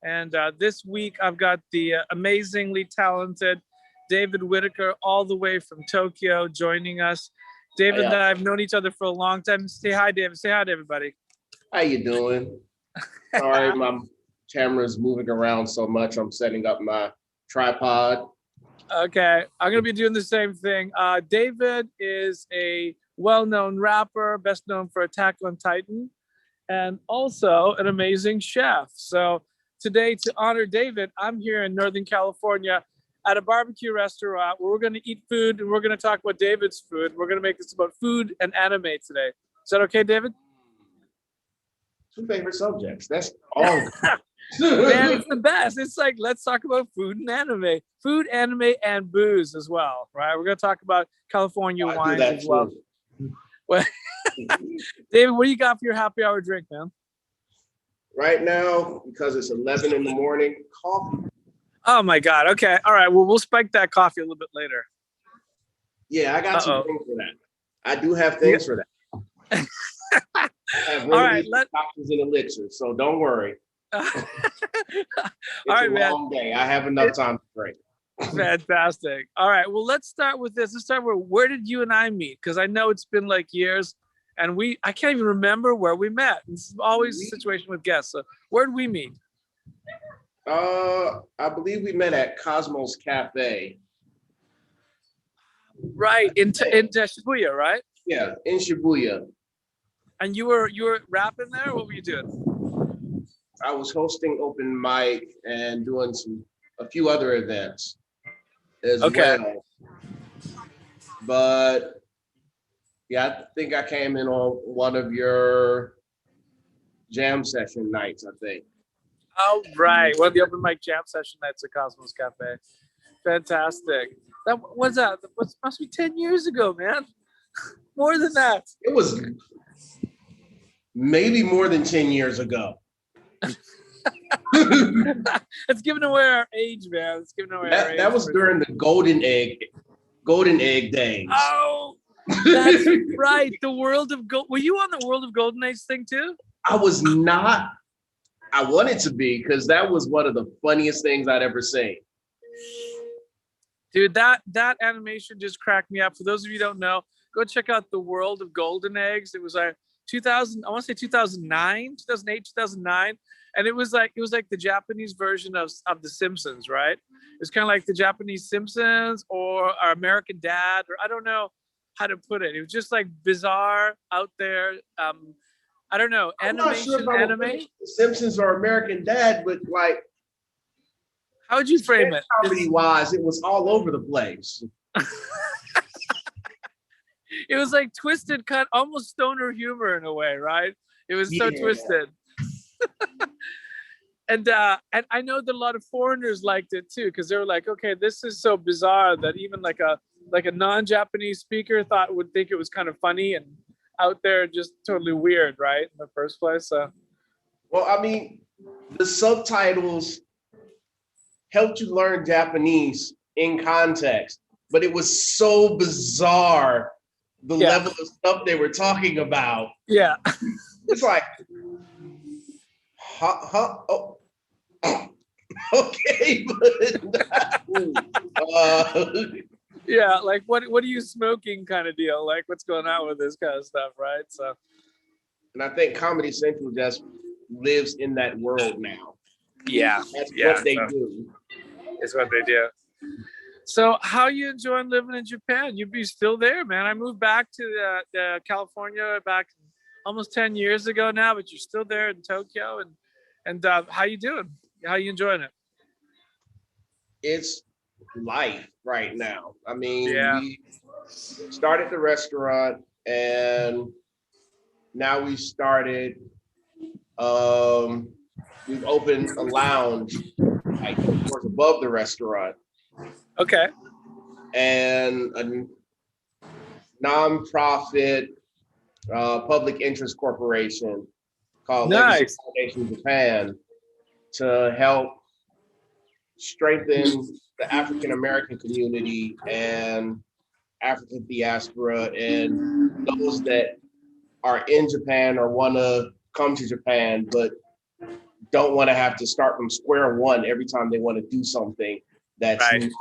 And this week, I've got the amazingly talented David Whitaker, all the way from Tokyo, joining us. David and I have known each other for a long time. Say hi, David. Say hi to everybody. How you doing? Sorry, my camera's moving around so much. I'm setting up my tripod. Okay, I'm gonna be doing the same thing. David is a well-known rapper, best known for Attack on Titan, and also an amazing chef. So today, to honor David, I'm here in Northern California at a barbecue restaurant where we're going to eat food and we're going to talk about David's food. We're going to make this about food and anime today. Is that okay, David? Two favorite subjects. That's all. Man, it's the best. It's like, let's talk about food and anime. Food, anime, and booze as well, right? We're going to talk about California wines as well. Well, David, what do you got for your happy hour drink, man? Right now, because it's 11 in the morning, coffee. Oh my God. Okay. All right. Well, we'll spike that coffee a little bit later. Yeah, I got some things for that. I do have things for that. I have all right, doctors and elixirs, so don't worry. It's a long day. I have enough time to drink. Fantastic. All right. Well, let's start with this. Let's start with, where did you and I meet? Because I know it's been like years, and I can't even remember where we met. This is always a situation with guests. So where did we meet? I believe we met at Cosmos Cafe. Right, in Shibuya, right? Yeah, in Shibuya. And you were rapping there? What were you doing? I was hosting open mic and doing a few other events as well. But yeah, I think I came in on one of your jam session nights, I think. Oh, right. One of the open mic jam session nights at Cosmos Cafe. Fantastic. What's that? Must be 10 years ago, man. More than that. It was maybe more than 10 years ago. It's giving away our age, man. It's giving away our age. That was during the golden egg days. Oh, that's right. The World of Gold. Were you on the World of Golden Age thing too? I was not. I wanted to be, because that was one of the funniest things I'd ever seen. Dude, that animation just cracked me up. For those of you who don't know, go check out the World of Golden Eggs. It was like 2000, I want to say 2009, 2008, 2009. And it was like the Japanese version of The Simpsons, right? It's kind of like the Japanese Simpsons or our American Dad, or I don't know how to put it. It was just like bizarre, out there. I don't know, animation, anime. The Simpsons or American Dad, but like, how would you frame it? Comedy-wise, it was all over the place. It was like twisted, cut, almost stoner humor in a way, right? It was so twisted. And I know that a lot of foreigners liked it too, because they were like, okay, this is so bizarre that even like a non-Japanese speaker would think it was kind of funny and out there, just totally weird, right? In the first place. So, well, I mean, the subtitles helped you learn Japanese in context, but it was so bizarre, the level of stuff they were talking about. Yeah. It's like, oh, okay, but yeah, like what are you smoking kind of deal? Like, what's going on with this kind of stuff, right? So, and I think Comedy Central just lives in that world now. Yeah, that's what they do. It's what they do. So, how are you enjoying living in Japan? You'd be still there, man. I moved back to California back almost 10 years ago now, but you're still there in Tokyo. And how you doing? How you enjoying it? It's life right now. I mean, we started the restaurant, and now we started. We've opened a lounge, like, of course, above the restaurant. Okay. And a nonprofit public interest corporation called Legacy Foundation Japan to help strengthen the African American community and African diaspora and those that are in Japan or want to come to Japan but don't want to have to start from square one every time they want to do something that's not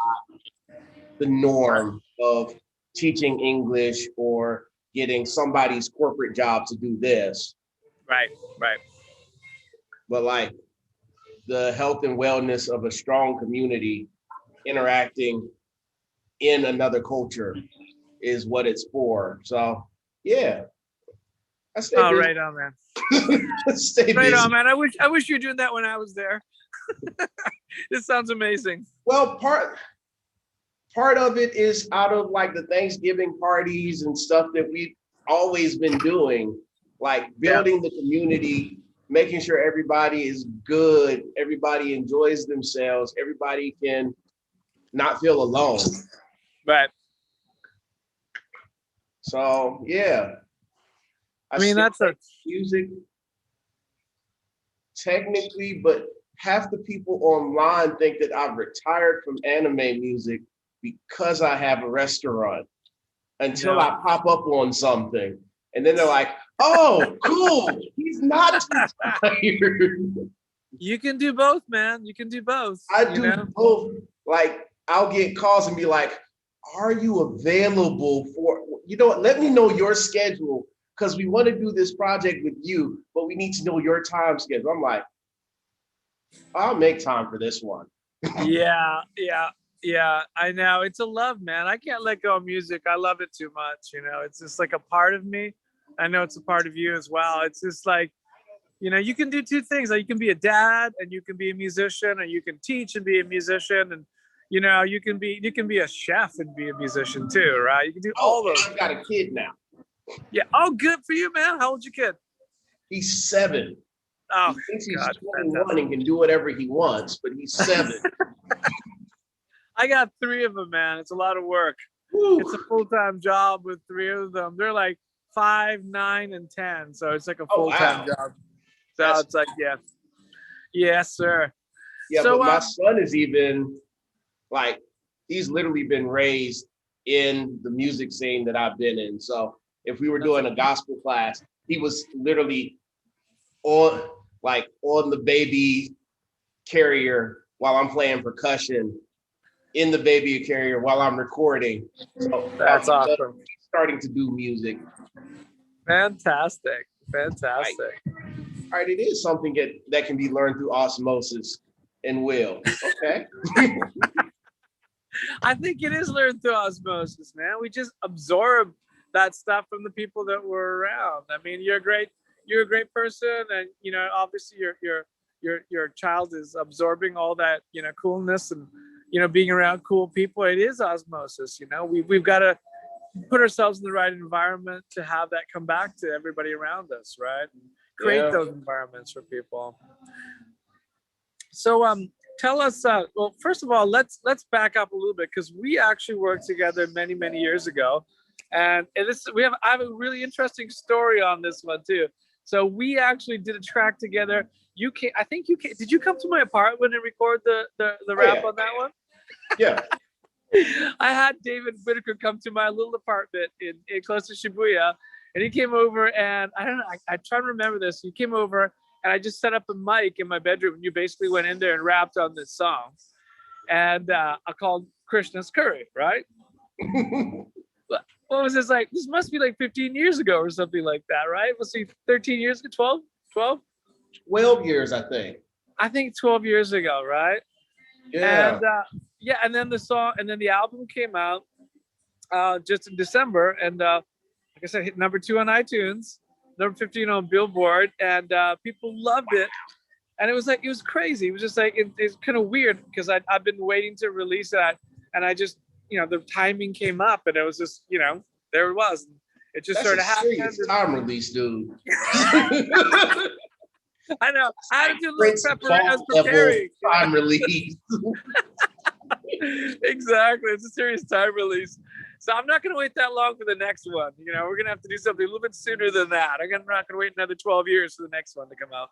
the norm of teaching English or getting somebody's corporate job to do this. Right. But like the health and wellness of a strong community interacting in another culture is what it's for. So yeah. Right on, man. Right on, man. I wish you were doing that when I was there. This sounds amazing. Well, part of it is out of like the Thanksgiving parties and stuff that we've always been doing, like building the community, making sure everybody is good, everybody enjoys themselves, everybody can not feel alone. Right. So yeah. I mean, that's a music technically, but half the people online think that I've retired from anime music because I have a restaurant until I pop up on something. And then they're like, oh, cool. He's not retired. You can do both, man. You can do both. I do both. Like, I'll get calls and be like, are you available for, let me know your schedule because we want to do this project with you, but we need to know your time schedule. I'm like, I'll make time for this one. Yeah. I know. It's a love, man. I can't let go of music. I love it too much. It's just like a part of me. I know it's a part of you as well. It's just like, you can do two things. Like you can be a dad and you can be a musician, and you can teach and be a musician, and you can be a chef and be a musician too, right? You can do all those. I've got a kid now. Yeah. Oh, good for you, man. How old's your kid? He's 7. Oh, he thinks he's 21 and can do whatever he wants, but he's 7. I got 3 of them, man. It's a lot of work. Woo. It's a full-time job with 3 of them. They're like 5, 9, and 10. So it's like a full-time job. So it's like, yes, sir. Yeah, so, but my son is even like, he's literally been raised in the music scene that I've been in. So if we were doing a gospel class, he was literally on the baby carrier while I'm playing percussion, in the baby carrier while I'm recording. So that's awesome. He's starting to do music. Fantastic. All right, it is something that can be learned through osmosis and will. Okay. I think it is learned through osmosis, man. We just absorb that stuff from the people that were around. I mean, you're a great person, and obviously your child is absorbing all that coolness and being around cool people. It is osmosis. We've got to put ourselves in the right environment to have that come back to everybody around us, right? Create those environments for people. So tell us, well, first of all, let's back up a little bit, because we actually worked together many years ago, and I have a really interesting story on this one too. So we actually did a track together. Did you come to my apartment and record the rap on that one? Yeah. I had David Whitaker come to my little apartment in close to Shibuya, and he came over, and I don't know, I try to remember this. He came over, and I just set up a mic in my bedroom, and you basically went in there and rapped on this song. And I called Krishna's Curry, right? What was this like? This must be like 15 years ago or something like that, right? Let's see, 13 years ago, 12? 12 years, I think. I think 12 years ago, right? Yeah. And and then the album came out just in December, and like I said, hit number 2 on iTunes, number 15 on Billboard, and people loved it. And it was crazy. It was just like it's kind of weird, because I've been waiting to release that, and I just the timing came up, and it was just there it was. It just sort of happened. That's a serious time release, dude. I know. I had to do a little preparing. Time release. Exactly. It's a serious time release. So I'm not going to wait that long for the next one. We're going to have to do something a little bit sooner than that. I'm not going to wait another 12 years for the next one to come out.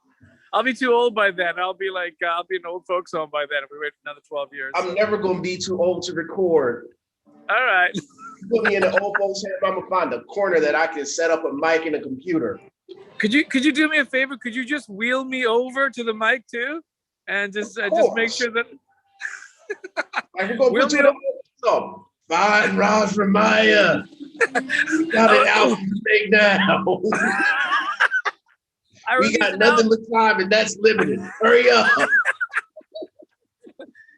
I'll be too old by then. I'll be in old folks home by then if we wait another 12 years. I'm never going to be too old to record. All right. Put me in the old folks' home, I'm going to find a corner that I can set up a mic and a computer. Could you do me a favor? Could you just wheel me over to the mic too, and just make sure that like we're gonna put you on. Fine, Raj Ramayya. Got it out to make now. We got nothing but time, and that's limited. Hurry up.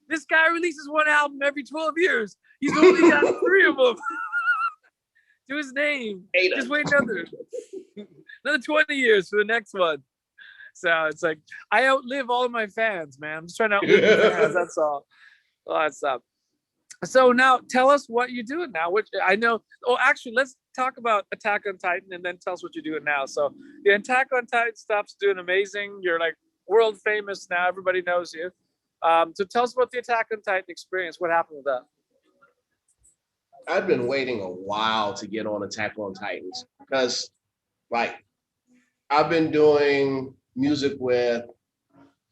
This guy releases one album every 12 years. He's only got 3 of them to his name. Just wait another 20 years for the next one. So it's like, I outlive all of my fans, man. I'm just trying to outlive the fans. That's all. Well, that's up. So now tell us what you're doing now, which I know. Oh, actually, let's talk about Attack on Titan and then tell us what you're doing now. So the Attack on Titan stuff's doing amazing. You're like world famous now. Everybody knows you. So tell us about the Attack on Titan experience. What happened with that? I've been waiting a while to get on Attack on Titans because, like, I've been doing music with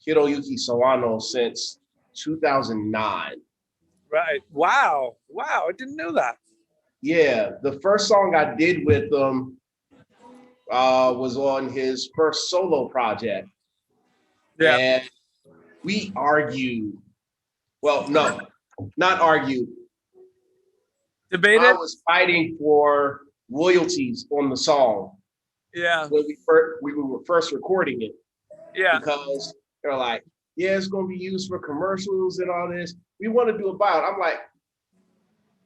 Hiroyuki Sawano since 2009. Right. Wow. I didn't know that. Yeah, the first song I did with him was on his first solo project. Yeah. And we argued. Well, no, not argued. Debated? I was fighting for royalties on the song. Yeah. When we were first recording it. Yeah. Because they're like, yeah, it's going to be used for commercials and all this. We want to do a buyout. I'm like,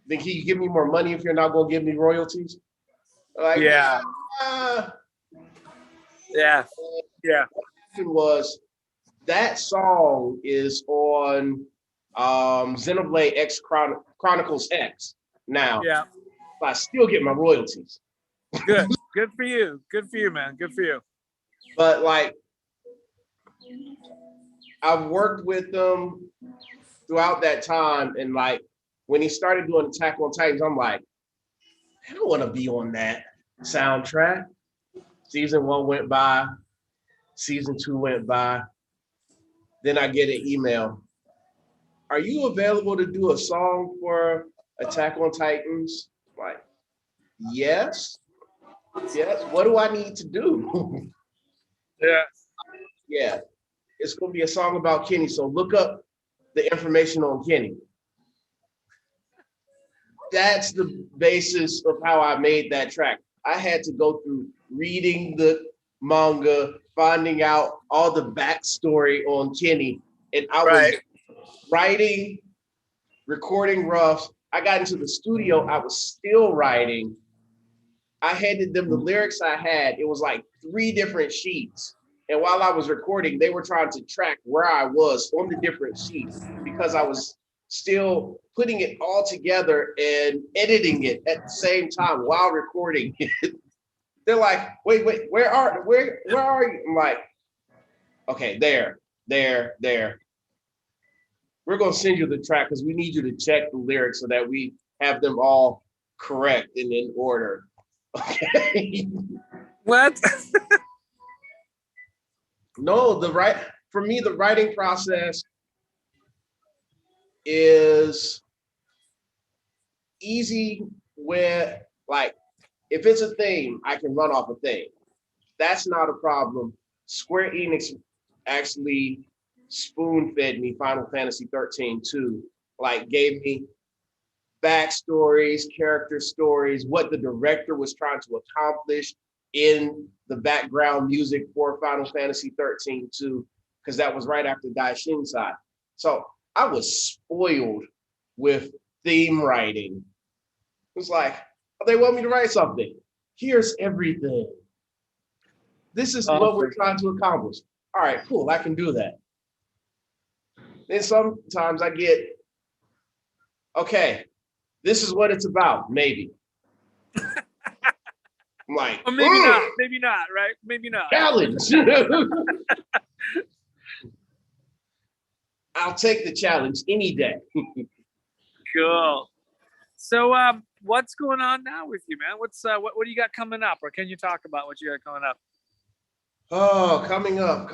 then can you give me more money if you're not going to give me royalties? Like, yeah. Yeah. Yeah. What happened was that song is on Xenoblade X Chronicles X now. Yeah. But I still get my royalties. Good. Good for you. Good for you, man. Good for you. But like, I've worked with them throughout that time, and like when he started doing Attack on Titans, I'm like, I don't want to be on that soundtrack. Season 1 went by, season 2 went by. Then I get an email. Are you available to do a song for Attack on Titans? Like, yes. What do I need to do? Yeah. Yeah. It's going to be a song about Kenny. So look up the information on Kenny. That's the basis of how I made that track. I had to go through reading the manga, finding out all the backstory on Kenny. And I was writing, recording roughs. I got into the studio. I was still writing. I handed them the lyrics I had. It was like 3 different sheets. And while I was recording, they were trying to track where I was on the different sheets because I was still putting it all together and editing it at the same time while recording it. They're like, wait, where are you? I'm like, okay, there. We're gonna send you the track because we need you to check the lyrics so that we have them all correct and in order. Okay. What? No, for me, the writing process is easy where, like, if it's a theme, I can run off a theme. That's not a problem. Square Enix actually spoon-fed me Final Fantasy 13 too. Like, gave me backstories, character stories, what the director was trying to accomplish in the background music for Final Fantasy 13 too, because that was right after Daishinsai. So I was spoiled with theme writing. It was like, oh, they want me to write something. Here's everything. This is what we're trying to accomplish. All right, cool, I can do that. Then sometimes I get, okay, this is what it's about, maybe. I'm like, or maybe not, right? Maybe not. Challenge. I'll take the challenge any day. Cool. So what's going on now with you, man? What do you got coming up? Or can you talk about what you got coming up? Oh, coming up.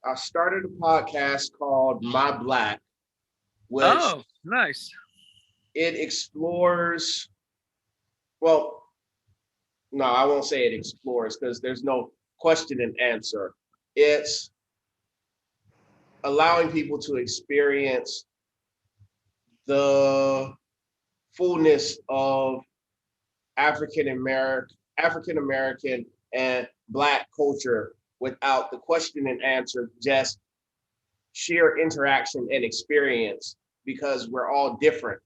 I started a podcast called My Black, which nice. It explores, well, No, I won't say it explores because there's no question and answer. It's allowing people to experience the fullness of African American and Black culture without the question and answer, just sheer interaction and experience, because we're all different.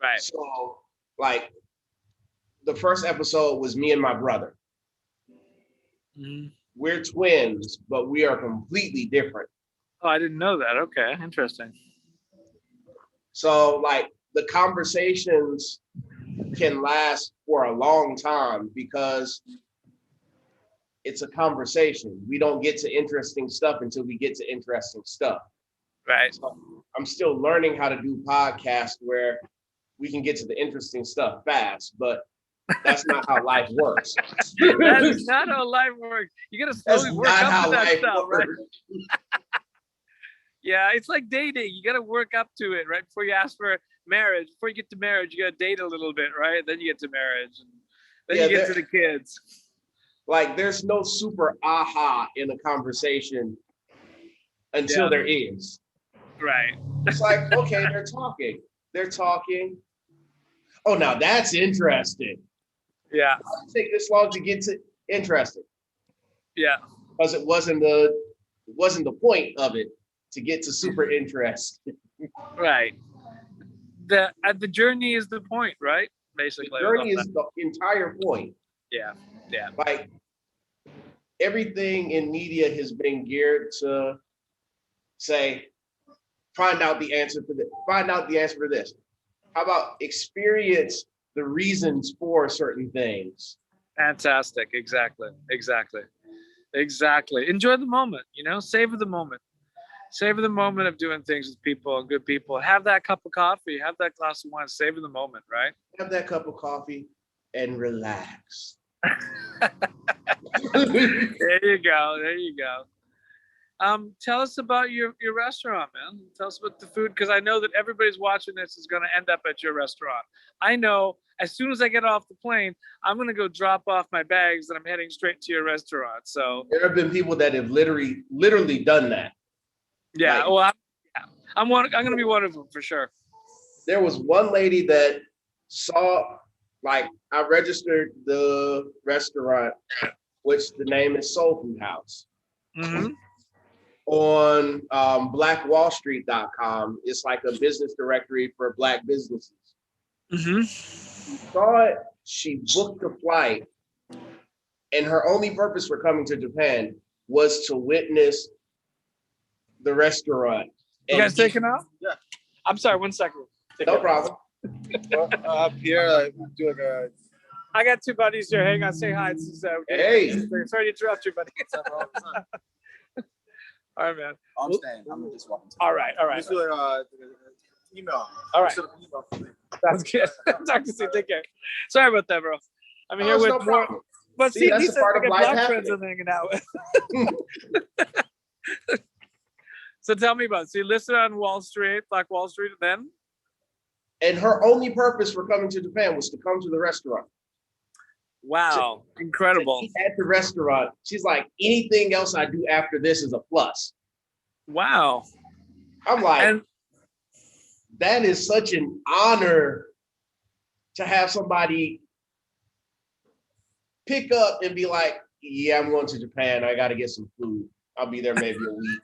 Right. So, like, the first episode was me and my brother. Mm-hmm. We're twins, but we are completely different. Oh, I didn't know that. Okay, interesting. So, like, the conversations can last for a long time because it's a conversation. We don't get to interesting stuff until we get to interesting stuff. Right. So I'm still learning how to do podcasts where we can get to the interesting stuff fast, but that's not how life works. That is not how life works. You gotta slowly work up to that stuff, right? Yeah, it's like dating. You gotta work up to it, right? Before you ask for marriage, before you get to marriage, you gotta date a little bit, right? Then you get to marriage, and then you get to the kids. Like, there's no super aha in a conversation until there is. Right. It's like, okay, they're talking. Oh, now that's interesting. Yeah. Why did it take this long to get to interesting? Yeah. Because it wasn't the point of it to get to super interesting. Right. The journey is the point, right? Basically. The journey is the entire point. Yeah. Yeah. Like, everything in media has been geared to say, find out the answer for this. Find out the answer for this. How about experience the reasons for certain things? Fantastic. Exactly. Enjoy the moment, savor the moment. Savor the moment of doing things with people and good people. Have that cup of coffee, have that glass of wine, savor the moment, right? Have that cup of coffee and relax. There you go. Tell us about your restaurant, man. Tell us about the food, because I know that everybody's watching this is going to end up at your restaurant. I know as soon as I get off the plane, I'm going to go drop off my bags and I'm heading straight to your restaurant. So there have been people that have literally done that. Yeah, like, I'm going to be one of them for sure. There was one lady that saw, like, I registered the restaurant, which the name is Soul Food House. Mm-hmm. On blackwallstreet.com. It's like a business directory for Black businesses. Mm-hmm. She saw it, she booked a flight, and her only purpose for coming to Japan was to witness the restaurant. You guys taking out? Yeah. I'm sorry, 1 second. No problem. Up here, doing I got two buddies here. Hang on, say hi. Hey. Sorry to interrupt you, buddy. All right, man. I'm staying. I'm just walking. All right. Just do email. All right. That's good. Talk to you. Take care. Sorry about that, bro. I'm here with more. But see, that's these a part of life Black friends I'm hanging out with. So tell me about it. So you listed on Wall Street, Black Wall Street, and then? And her only purpose for coming to Japan was to come to the restaurant. Wow, incredible. At the restaurant, she's like, anything else I do after this is a plus. Wow. I'm like, that is such an honor to have somebody pick up and be like, yeah, I'm going to Japan. I got to get some food. I'll be there maybe a week.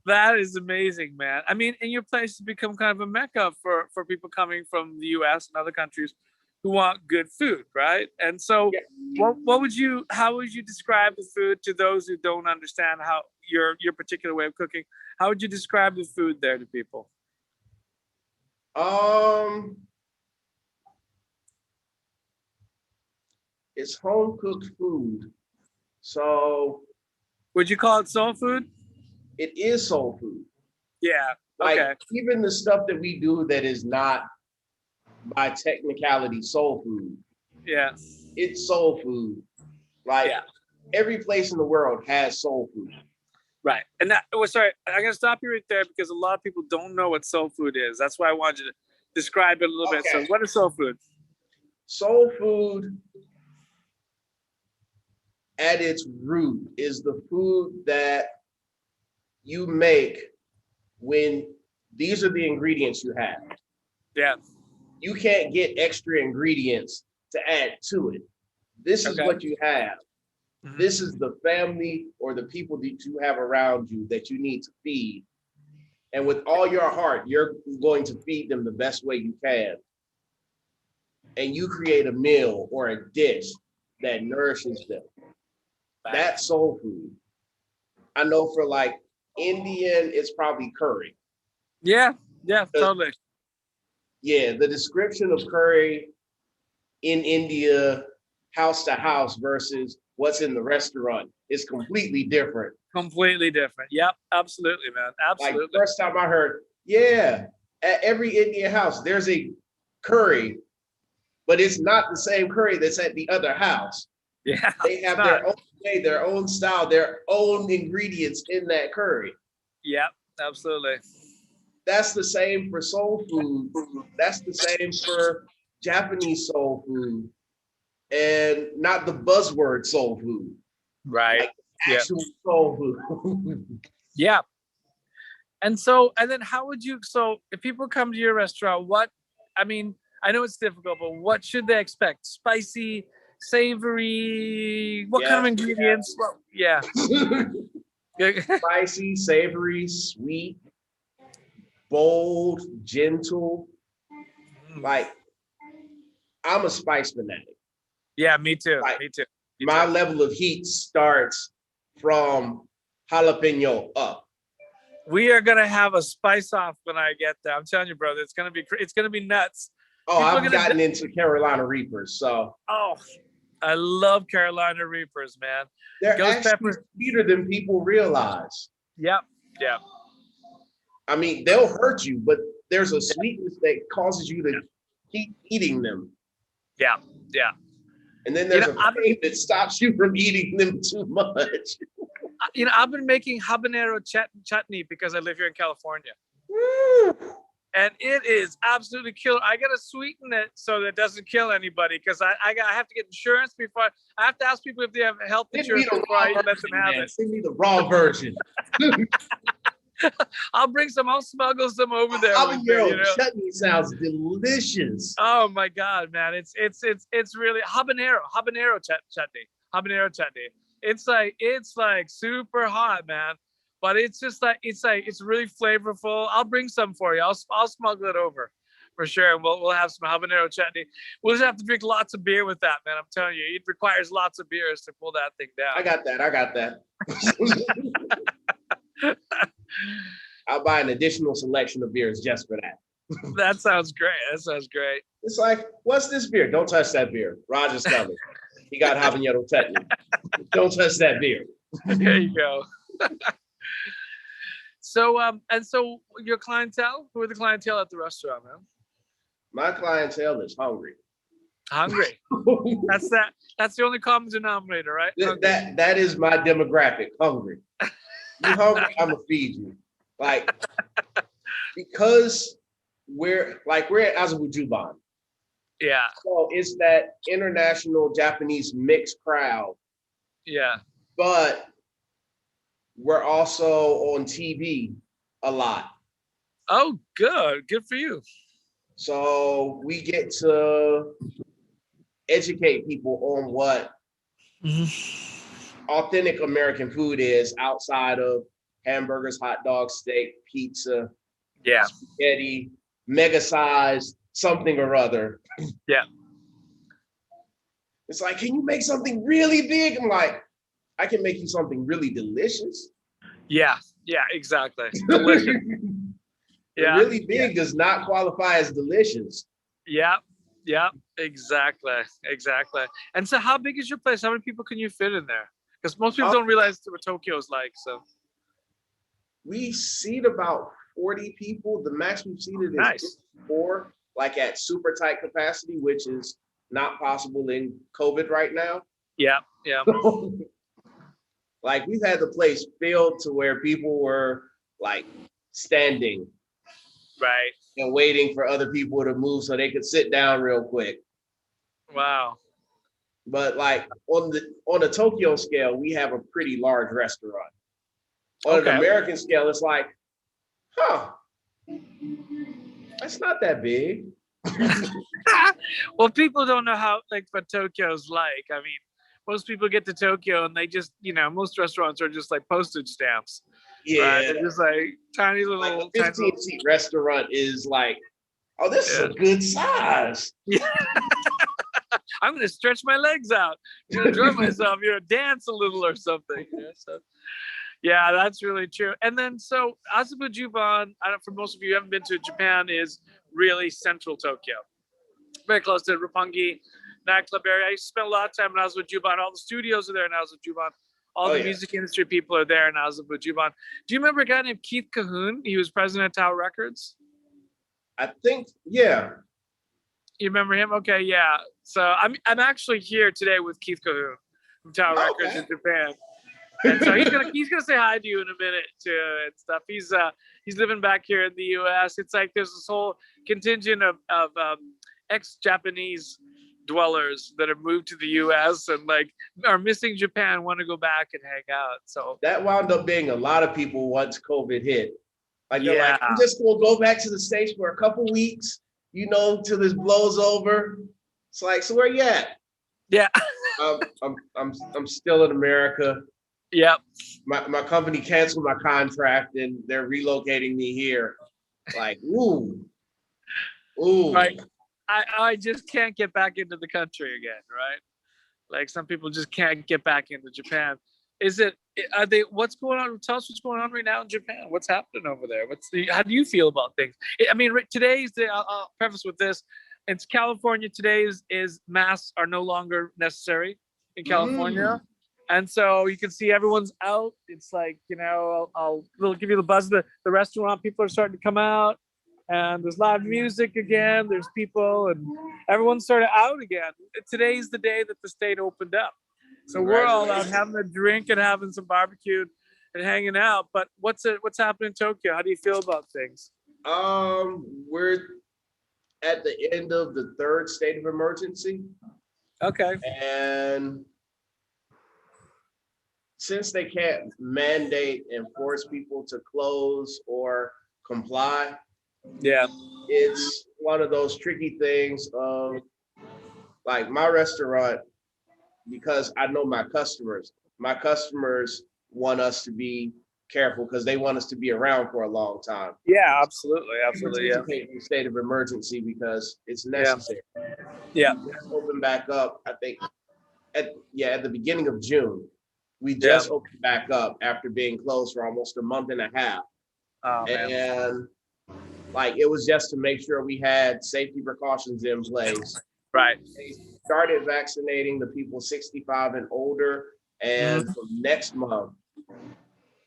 That is amazing, man. I mean, and your place has become kind of a mecca for people coming from the US and other countries who want good food, right? And so how would you describe the food to those who don't understand how your particular way of cooking? How would you describe the food there to people? It's home cooked food. So would you call it soul food? It is soul food. Yeah. Like, okay. Even the stuff that we do that is not by technicality soul food. Yeah. It's soul food. Like, every place in the world has soul food. Right. And sorry, I'm going to stop you right there because a lot of people don't know what soul food is. That's why I wanted you to describe it a little bit. So what is soul food? soul food at its root is the food that you make when these are the ingredients you have. Yeah. You can't get extra ingredients to add to it. This is what you have. Mm-hmm. This is the family or the people that you have around you that you need to feed. And with all your heart, you're going to feed them the best way you can. And you create a meal or a dish that nourishes them. That's soul food. I know for like Indian, it's probably curry. Yeah, totally. Yeah, the description of curry in India, house to house versus what's in the restaurant is completely different. Completely different. Yep, absolutely, man. Absolutely. Like first time I heard, yeah, at every Indian house, there's a curry, but it's not the same curry that's at the other house. Yeah. They have their own way, their own style, their own ingredients in that curry. Yep, absolutely. That's the same for soul food. That's the same for Japanese soul food. And not the buzzword soul food. Right. Like actual soul food. Yeah. And then how would you, so if people come to your restaurant, I know it's difficult, but what should they expect? Spicy, savory, what kind of ingredients? Yeah. Well, Spicy, savory, sweet, bold, gentle. Like, I'm a spice fanatic. Yeah, me too. Like, me too. My level of heat starts from jalapeno up. We are gonna have a spice off when I get there. I'm telling you, brother, it's gonna be nuts. Oh, I've gotten into Carolina Reapers, so. Oh, I love Carolina Reapers, man. They're actually sweeter than people realize. Yep. I mean, they'll hurt you, but there's a sweetness that causes you to keep eating them. Yeah. And then there's a pain that stops you from eating them too much. I've been making habanero chutney because I live here in California. And it is absolutely killer. I gotta sweeten it so that it doesn't kill anybody because I have to get insurance before I have to ask people if they have health insurance before I let them have it. Send me the raw version. I'll smuggle some over there. Habanero chutney sounds delicious. Oh my God, man. It's really habanero chutney. Habanero chutney. It's like super hot, man. But it's really flavorful. I'll bring some for you. I'll smuggle it over for sure. And we'll have some habanero chutney. We'll just have to drink lots of beer with that, man. I'm telling you, it requires lots of beers to pull that thing down. I got that. I'll buy an additional selection of beers just for that. That sounds great. It's like, what's this beer? Don't touch that beer. Roger's coming. He got habanero chutney. Don't touch that beer. There you go. So your clientele, who are the clientele at the restaurant, man? My clientele is hungry. Hungry. That's the only common denominator, right? That is my demographic. Hungry. You hungry? I'm gonna feed you. Like, because we're at Azerbaijan. Yeah. So it's that international Japanese mixed crowd. Yeah. But we're also on TV a lot. Oh, good. Good for you. So we get to educate people on what authentic American food is outside of hamburgers, hot dogs, steak, pizza, spaghetti, mega size, something or other. Yeah. It's like, can you make something really big? I'm like, I can make you something really delicious. Yeah, exactly. Delicious. Yeah. Really big does not qualify as delicious. Yeah, exactly. And so how big is your place? How many people can you fit in there? Because most people don't realize what Tokyo's like, so. We seat about 40 people. The max we've seated is 54, like at super tight capacity, which is not possible in COVID right now. Yeah. Like, we've had the place filled to where people were like standing. Right. And waiting for other people to move so they could sit down real quick. Wow. But like on the Tokyo scale, we have a pretty large restaurant. On an American scale, it's like, huh, that's not that big. Well, people don't know how like what Tokyo's like. I mean, most people get to Tokyo and they just, most restaurants are just like postage stamps. Yeah. Right? They're just like tiny little. Like a 15-seat restaurant is like, oh, this is a good size. Yeah. I'm gonna stretch my legs out, enjoy myself, dance a little or something. So, yeah, that's really true. And then so Azabujuban, for most of you who haven't been to Japan, is really central Tokyo, very close to Roppongi nightclub area. I used to spend a lot of time in Azabujuban. All the studios are there in Azabujuban. All the music industry people are there in Azabujuban. Do you remember a guy named Keith Cahoon? He was president of Tower Records. I think, yeah. You remember him? Okay, yeah. So I'm actually here today with Keith Cahoon from Tower Records in Japan, and so he's gonna say hi to you in a minute too and stuff. He's living back here in the U.S. It's like there's this whole contingent of ex-Japanese dwellers that have moved to the U.S. and like are missing Japan, want to go back and hang out. So that wound up being a lot of people once COVID hit. Like they're like, I'm just gonna go back to the States for a couple weeks, till this blows over. It's like, so where you at? Yeah. I'm still in America. Yep. My company canceled my contract and they're relocating me here. Like, ooh. Right. I just can't get back into the country again, right? Like some people just can't get back into Japan. What's going on? Tell us what's going on right now in Japan. What's happening over there? How do you feel about things? I mean, today's day, I'll preface with this. It's California. Today is masks are no longer necessary in California. And so you can see everyone's out. It's like, I'll give you the buzz. The restaurant people are starting to come out and there's live music again. There's people and everyone's sort of out again. Today's the day that the state opened up. So we're all out having a drink and having some barbecue and hanging out. But what's happening in Tokyo? How do you feel about things? We're at the end of the 3rd state of emergency. Okay. And since they can't mandate and force people to close or comply, it's one of those tricky things of like my restaurant, because I know my customers want us to be careful because they want us to be around for a long time. Yeah, absolutely. Participate in the state of emergency because it's necessary. Yeah. Let's open back up, I think, at the beginning of June. We just opened back up after being closed for almost a month and a half. Oh, and like it was just to make sure we had safety precautions in place. Right. They started vaccinating the people 65 and older, and from next month,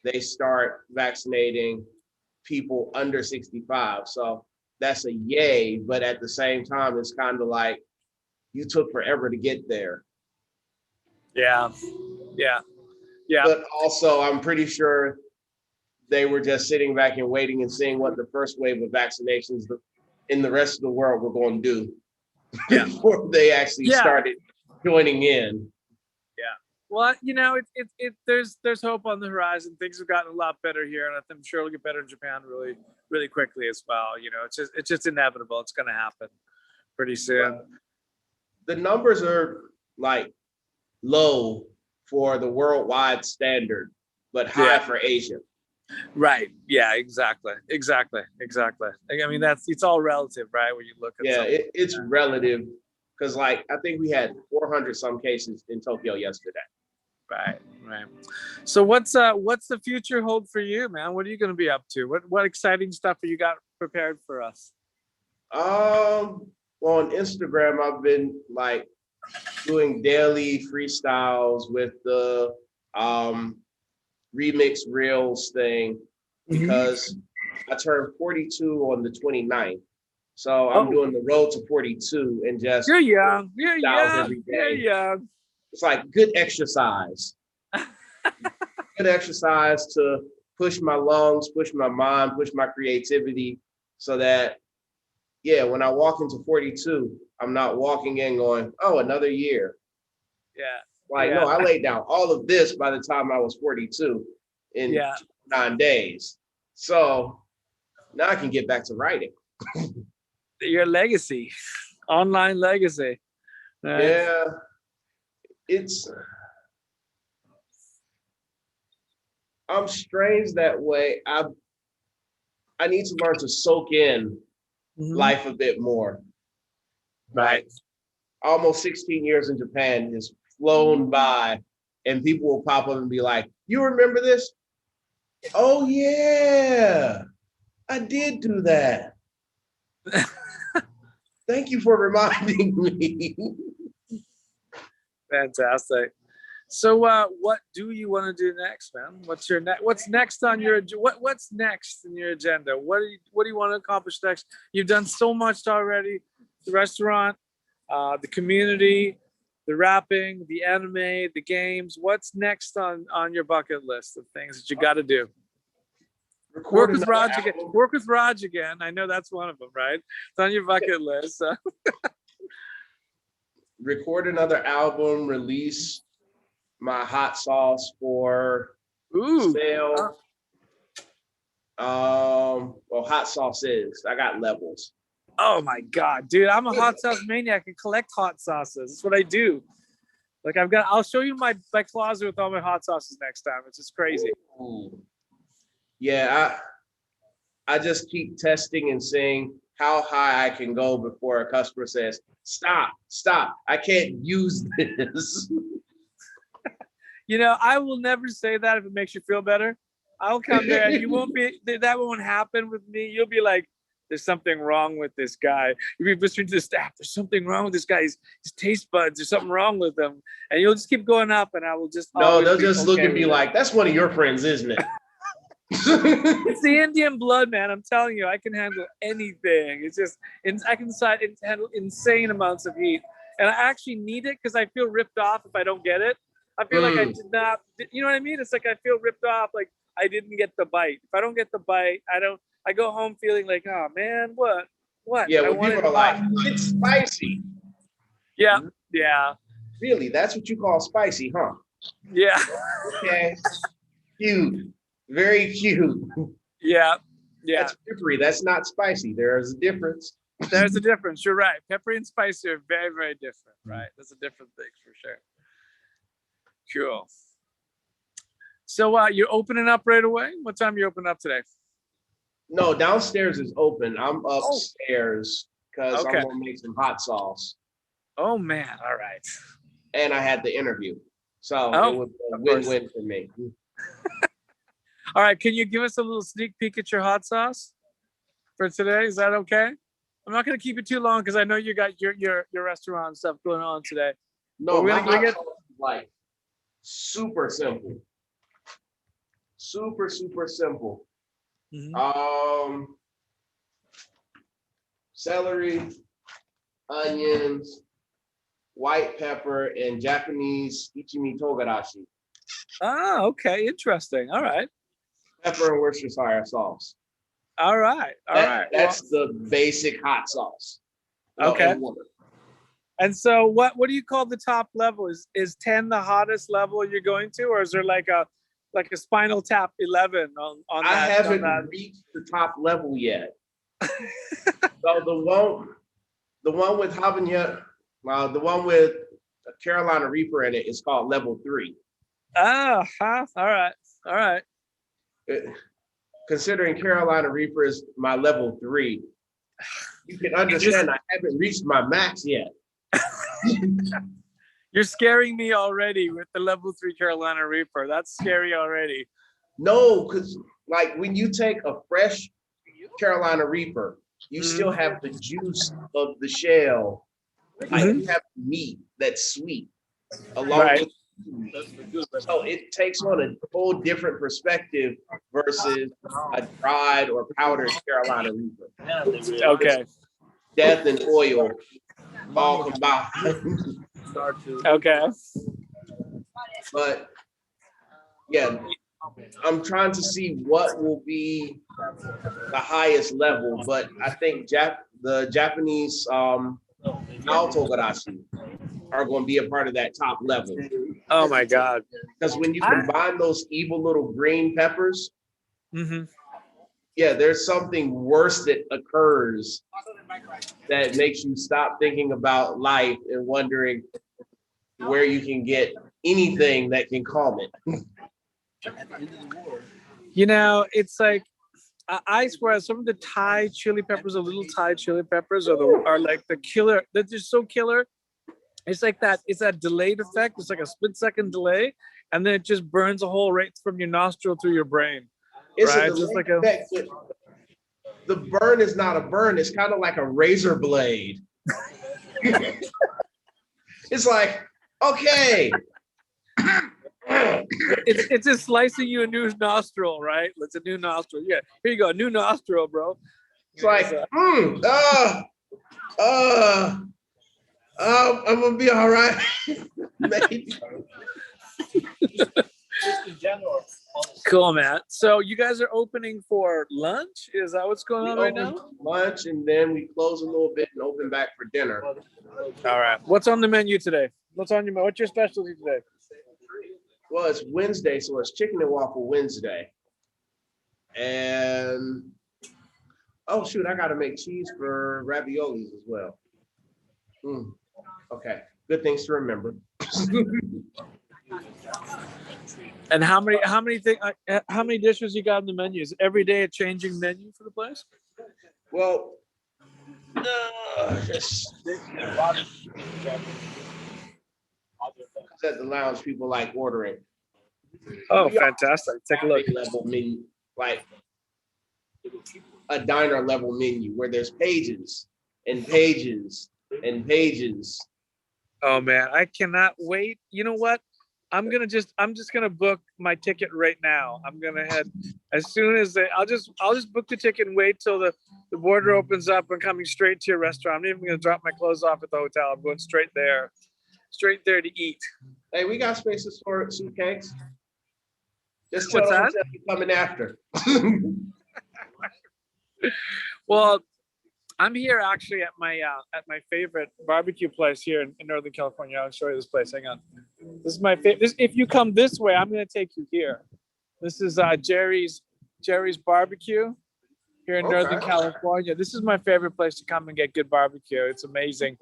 they start vaccinating people under 65. So that's a yay, but at the same time, it's kind of like you took forever to get there. Yeah. But also, I'm pretty sure they were just sitting back and waiting and seeing what the first wave of vaccinations in the rest of the world were going to do before they actually started joining in. Yeah. Well, there's hope on the horizon. Things have gotten a lot better here, and I'm sure it'll get better in Japan really, really quickly as well. It's just inevitable. It's going to happen pretty soon. The numbers are like low for the worldwide standard, but high for Asia. Right. Yeah, exactly. I mean, it's all relative, right? When you look at it's relative because like I think we had 400 some cases in Tokyo yesterday. Right. So what's the future hold for you, man? What are you going to be up to? What exciting stuff have you got prepared for us? On Instagram, I've been like doing daily freestyles with the remix reels thing because I turned 42 on the 29th. So I'm doing the road to 42 and just you're young. Every day. You're young. It's like good exercise. Good exercise to push my lungs, push my mind, push my creativity so that when I walk into 42, I'm not walking in going, oh, another year. Yeah. Like, no, I laid down all of this by the time I was 42 in 9 days. So now I can get back to writing. Your legacy, online legacy. Right? Yeah, I'm strange that way. I need to learn to soak in life a bit more. Right. Like, almost 16 years in Japan has flown by, and people will pop up and be like, you remember this? Oh yeah, I did do that. Thank you for reminding me. Fantastic. So what do you want to do next, man? What's next on your what's next in your agenda? What do you want to accomplish next? You've done so much already. The restaurant, the community, the rapping, the anime, the games. What's next on your bucket list of things that you got to do? Work with Raj again. Work with Raj again. I know that's one of them, right? It's on your bucket list. So. Record another album, release my hot sauce for sale. Well, hot sauce is. I got levels. Oh my God, dude. I'm a hot sauce maniac. I collect hot sauces. That's what I do. Like I'll show you my closet with all my hot sauces next time. It's just crazy. Ooh. Yeah, I just keep testing and seeing how high I can go before a customer says, stop, I can't use this. You know, I will never say that if it makes you feel better. I'll come there and that won't happen with me. You'll be like, there's something wrong with this guy. You'll be whispering to the staff, there's something wrong with this guy. His taste buds, there's something wrong with him. And you'll just keep going up and I will just. No, they'll just look at me like, that's one of your friends, isn't it? It's the Indian blood, man. I'm telling you, I can handle anything. It's just, I can handle insane amounts of heat. And I actually need it because I feel ripped off if I don't get it. I feel like I did not, you know what I mean? It's like I feel ripped off, like I didn't get the bite. If I don't get the bite, I go home feeling like, oh man, what? Yeah, when people are like, it's spicy. Yeah, yeah. Really, that's what you call spicy, huh? Yeah. Okay, cute. Very cute. Yeah. That's peppery. That's not spicy. There's a difference. There's a difference. You're right. Peppery and spicy are very, very different, right? That's a different thing for sure. Cool. So you're opening up right away? What time are you opening up today? No, downstairs is open. I'm upstairs because I'm gonna make some hot sauce. Oh man, all right. And I had the interview. So it was a win-win for me. All right, can you give us a little sneak peek at your hot sauce for today? Is that okay? I'm not going to keep it too long because I know you got your restaurant stuff going on today. No, my hot sauce is like super simple. Super simple. Celery, onions, white pepper, and Japanese ichimi togarashi. Ah, okay, interesting. All right. Pepper and Worcestershire sauce. All right. That's the basic hot sauce. Okay. And so what do you call the top level? Is 10 the hottest level you're going to, or is there like a Spinal Tap 11 on that? I haven't reached the top level yet. So the one with habanero, the one with Carolina Reaper in it is called level 3. All right. Considering Carolina Reaper is my level 3, you can understand I haven't reached my max yet. You're scaring me already with the level 3 Carolina Reaper. That's scary already. No, because like when you take a fresh Carolina Reaper, you still have the juice of the shell. Like you have meat that's sweet along with. So it takes on a whole different perspective versus a dried or powdered Carolina Reaper. Okay. Death and oil all combined. Okay. But yeah, I'm trying to see what will be the highest level. But I think the Japanese Naoto garashi are going to be a part of that top level. Oh my God. Because when you combine those evil little green peppers, Mm-hmm. yeah, there's something worse that occurs that makes you stop thinking about life and wondering where you can get anything that can calm it. You know, it's like, I swear some of the Thai chili peppers, the little Thai chili peppers are like the killer. They're just so killer. It's like that. It's that delayed effect. It's like a split-second delay, and then it just burns a hole right from your nostril through your brain. It's right? a delayed effect, but the burn is not a burn. It's kind of like a razor blade. It's like, okay. It's just slicing you a new nostril, right? It's a new nostril. Yeah, here you go, new nostril, bro. It's like, I'm gonna be all right. Maybe. Just in general. Cool, man. So you guys are opening for lunch? Is that what's going on right now? Lunch, and then we close a little bit and open back for dinner. All right. What's on the menu today? What's your specialty today? Well, it's Wednesday, so it's chicken and waffle Wednesday. And oh shoot, I gotta make cheese for raviolis as well. Okay, good things to remember. And how many dishes you got on the menu? Is every day a changing menu for the place? Well, at the lounge, people like ordering. Oh, fantastic! Take a look. Level menu, like a diner level menu where there's pages and pages and pages. Oh man, I cannot wait. You know what? I'm just gonna book my ticket right now. I'm gonna head as soon as I'll just book the ticket and wait till the border opens up. I'm coming straight to your restaurant. I'm not even gonna drop my clothes off at the hotel. I'm going straight there to eat. Hey, we got space to store suitcase. Just tell What's us that? you're coming after. Well, I'm here actually at my favorite barbecue place here in Northern California. I'll show you this place. Hang on. This is my favorite. If you come this way, I'm going to take you here. This is Jerry's Barbecue here in Northern California. This is my favorite place to come and get good barbecue. It's amazing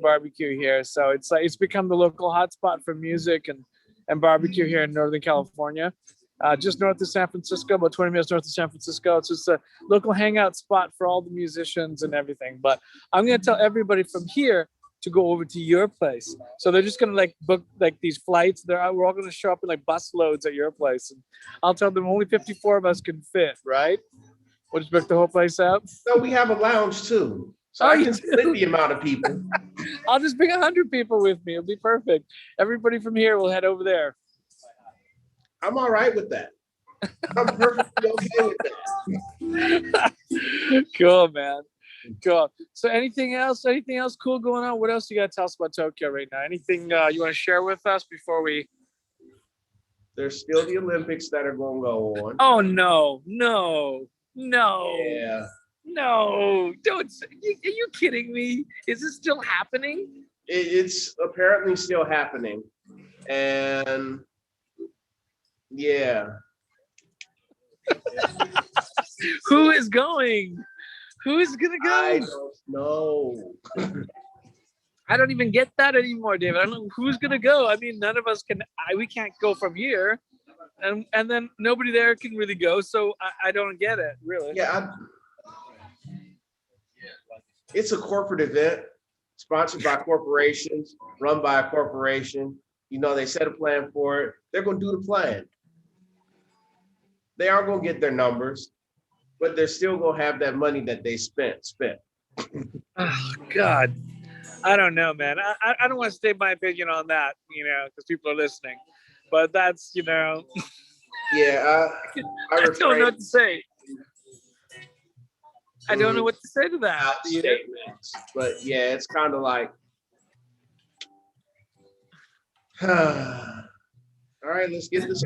barbecue here. So it's become the local hotspot for music and barbecue here in Northern California. Just north of San Francisco, about 20 minutes north of San Francisco. It's just a local hangout spot for all the musicians and everything. But I'm going to tell everybody from here to go over to your place. So they're just going to book these flights. We're all going to show up in bus loads at your place. And I'll tell them only 54 of us can fit, right? We'll just book the whole place out. So we have a lounge too. So I can split the amount of people. I'll just bring 100 people with me. It'll be perfect. Everybody from here will head over there. I'm all right with that. I'm perfectly okay with that. Cool, man. Cool. So anything else cool going on? What else you got to tell us about Tokyo right now? Anything you want to share with us before we... There's still the Olympics that are going to go on. Oh, no. Yeah. No, don't say, are you kidding me? Is this still happening? It's apparently still happening. And yeah. Who is going? Who is gonna go? I don't know. I don't even get that anymore, David. I don't know who's gonna go. I mean, none of us can. We can't go from here, and then nobody there can really go. So I don't get it, really. Yeah, it's a corporate event, sponsored by corporations, run by a corporation. You know, they set a plan for it. They're going to do the plan. They are going to get their numbers, but they're still going to have that money that they spent. Oh, God. I don't know, man. I don't want to state my opinion on that, because people are listening. But that's, Yeah, I don't know what to say. I don't know what to say to that. Statements. But yeah, it's kind of like, all right, let's get this.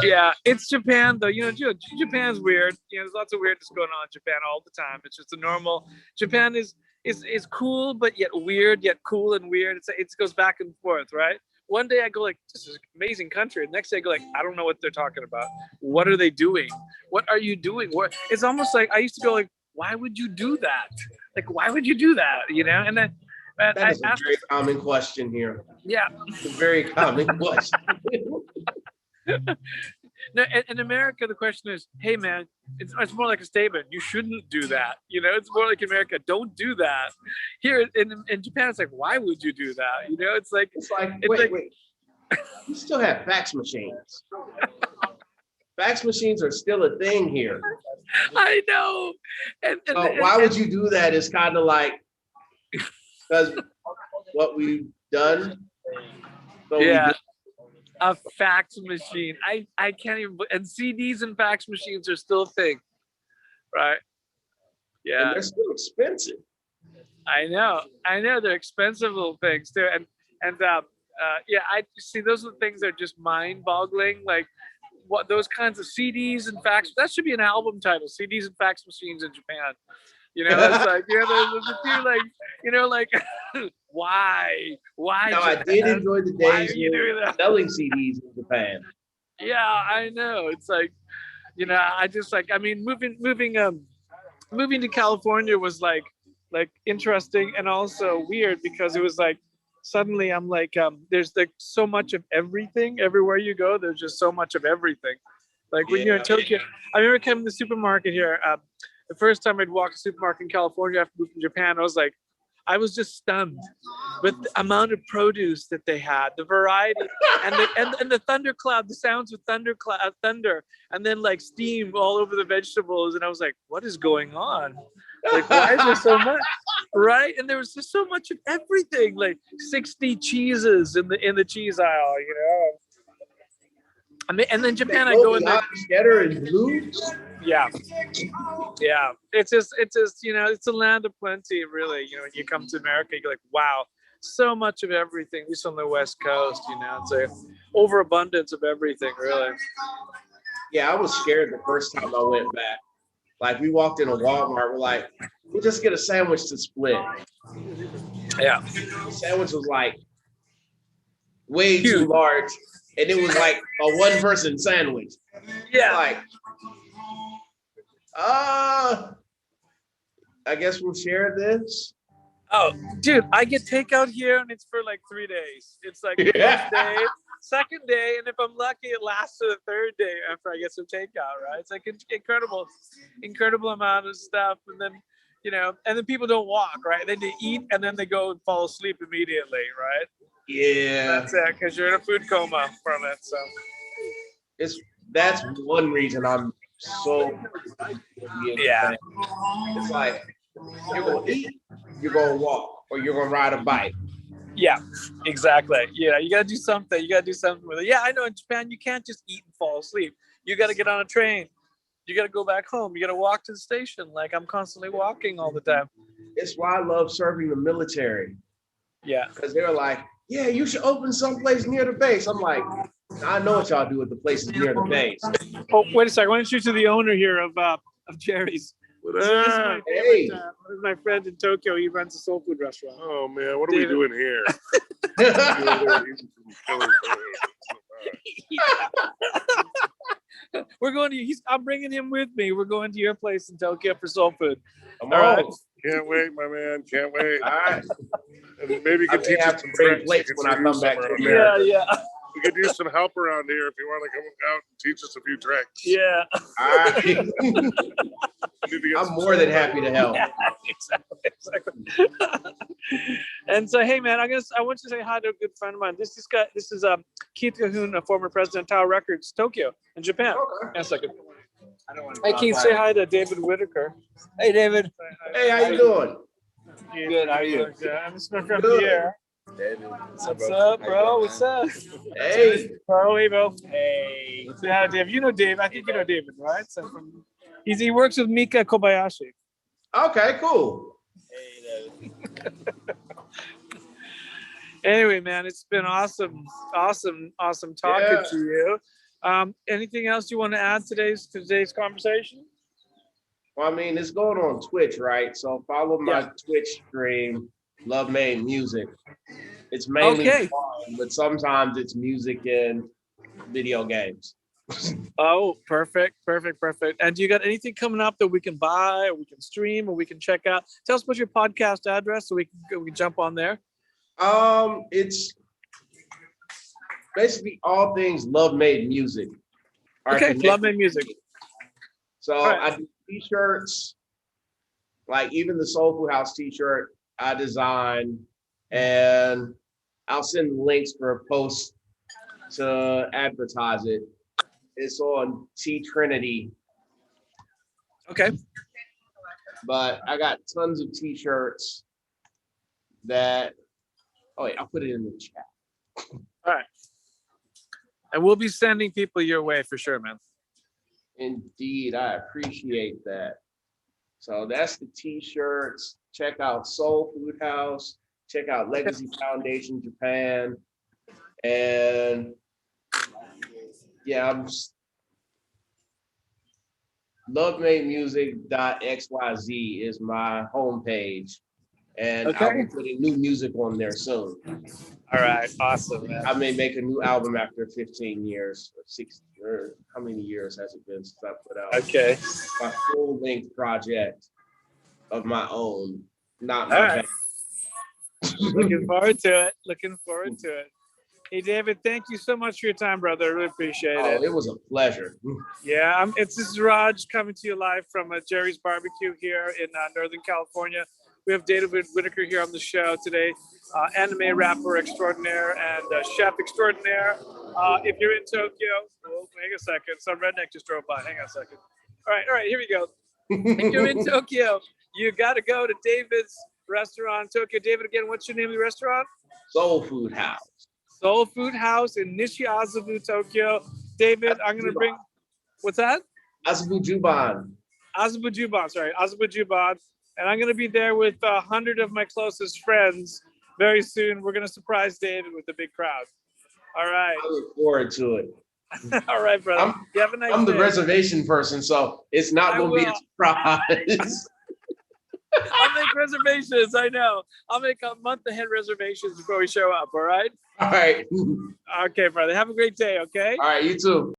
Yeah, it's Japan though. Japan's weird. There's lots of weirdness going on in Japan all the time. It's just a normal. Japan is is cool, but yet weird, yet cool and weird. It goes back and forth, right? One day I go like, this is an amazing country. The next day I go like, I don't know what they're talking about. What are they doing? What are you doing? What? It's almost like I used to go like, why would you do that? Like, why would you do that? You know? And then that is a very common question here. Yeah, it's a very common question. No, in America, the question is, hey, man, it's more like a statement. You shouldn't do that. You know, it's more like in America, don't do that. Here in Japan, it's like, why would you do that? You know, it's like wait. You still have fax machines. Fax machines are still a thing here. I know. Why would you do that? Is kind of like, because what we've done. So yeah. A fax machine. I can't even. And CDs and fax machines are still a thing, right? Yeah, and they're still expensive. I know. They're expensive little things too. And yeah, I see those are the things that are just mind-boggling. Like what those kinds of CDs and fax. That should be an album title: CDs and fax machines in Japan. You know, it's like there's a few like like. Why? Now, I did enjoy the days of selling CDs in Japan. Yeah, I know. It's like, I just like, I mean, moving to California was like interesting and also weird because it was like, suddenly I'm like, there's like so much of everything everywhere you go. There's just so much of everything. Like when you're in Tokyo, I remember coming to the supermarket here. The first time I'd walk a supermarket in California after moving to Japan, I was just stunned with the amount of produce that they had, the variety, and the thundercloud, the sounds of thunder, and then like steam all over the vegetables. And I was like, what is going on? Like, why is there so much? Right? And there was just so much of everything, like 60 cheeses in the cheese aisle, I mean, and then Japan, I go in there. Cheddar and blue. Yeah. It's just it's a land of plenty, really. When you come to America, you're like, wow, so much of everything. At least on the West Coast, it's a overabundance of everything, really. Yeah, I was scared the first time I went back. Like we walked in a Walmart, we're like, we'll just get a sandwich to split. Yeah, the sandwich was like way too large, and it was like a one-person sandwich. Yeah, like. I guess we'll share this. Oh, dude, I get takeout here and it's for like 3 days. It's like first day, second day, and if I'm lucky, it lasts to the third day after I get some takeout, right? It's like incredible amount of stuff. And then, and then people don't walk, right? Then they eat and then they go and fall asleep immediately, right? Yeah. That's it, because you're in a food coma from it. So that's one reason I'm so it's like you're gonna eat, you're gonna walk, or you're gonna ride a bike. Yeah, exactly. Yeah, you gotta do something. With it. Yeah, I know in Japan you can't just eat and fall asleep. You gotta get on a train. You gotta go back home. You gotta walk to the station. Like I'm constantly walking all the time. It's why I love serving the military. Yeah. Because they're like, yeah, you should open someplace near the base. I'm like, I know what y'all do with the places near the base. Oh, wait a second. I want to introduce you to the owner here of Jerry's. This is my favorite. My friend in Tokyo. He runs a soul food restaurant. Oh man, what are we doing here? We're going to. I'm bringing him with me. We're going to your place in Tokyo for soul food. All right. Can't wait, my man. Can't wait. All right. And maybe you can teach us some tricks. Plates when I come back. Yeah. We could use some help around here if you want to come out and teach us a few tricks. Yeah. I'm more than happy to help. Yeah, exactly. And so, hey, man, I want you to say hi to a good friend of mine. This is Keith Cahoon, a former president of Tower Records, Tokyo, in Japan. Okay. A second. Hey, Keith, say hi to David Whitaker. Hey, David. Hey, how you doing? Good. How are you? I'm just my friend Pierre. David. What's up, bro? What's up? Hey. Bro, hey, bro. Hey. Say hi to Dave. You know Dave. I think you know David, right? So he works with Mika Kobayashi. Okay, cool. Hey, David. Anyway, man, it's been awesome talking to you. Anything else you want to add to today's conversation? Well, I mean, it's going on Twitch, right? So follow my Yeah. Twitch stream, Love Made Music. It's mainly Okay. fun, but sometimes it's music and video games. Oh, perfect. And do you got anything coming up that we can buy or we can stream or we can check out? Tell us about your podcast address so we can jump on there. It's basically all things Love Made Music. Okay, Love Made Music. So right. I do t-shirts, like even the Soul Food House t-shirt I design, and I'll send links for a post to advertise it. It's on T Trinity. Okay. But I got tons of t-shirts that, oh yeah, I'll put it in the chat. All right. And we'll be sending people your way for sure, man. Indeed, I appreciate that. So that's the t-shirts. Check out Soul Food House. Check out Legacy Foundation Japan. And yeah, lovemademusic.xyz is my homepage. And I'll be putting new music on there soon. All right, awesome, man. I may make a new album after 15 years or 16, or how many years has it been since I put out Okay. my full-length project of my own, not All my right. Looking forward to it. Hey, David, thank you so much for your time, brother. I really appreciate it. Oh, it was a pleasure. Yeah, this is Raj coming to you live from Jerry's Barbecue here in Northern California. We have David Whitaker here on the show today, anime rapper extraordinaire and chef extraordinaire. If you're in Tokyo, hang a second. Some redneck just drove by. Hang on a second. All right, here we go. If you're in Tokyo, you got to go to David's restaurant in Tokyo. David, again, what's your name of the restaurant? Soul Food House. Soul Food House in Nishiazabu, Tokyo. David, I'm going to bring, what's that? Azabu Juban. And I'm going to be there with 100 of my closest friends very soon. We're going to surprise David with a big crowd. All right. I look forward to it. All right, brother. You have a nice I'm the day. reservation person, so it's not going to be a surprise. I'll make reservations. I know. I'll make a month ahead reservations before we show up. All right. All right. Okay, brother. Have a great day. Okay. All right. You too.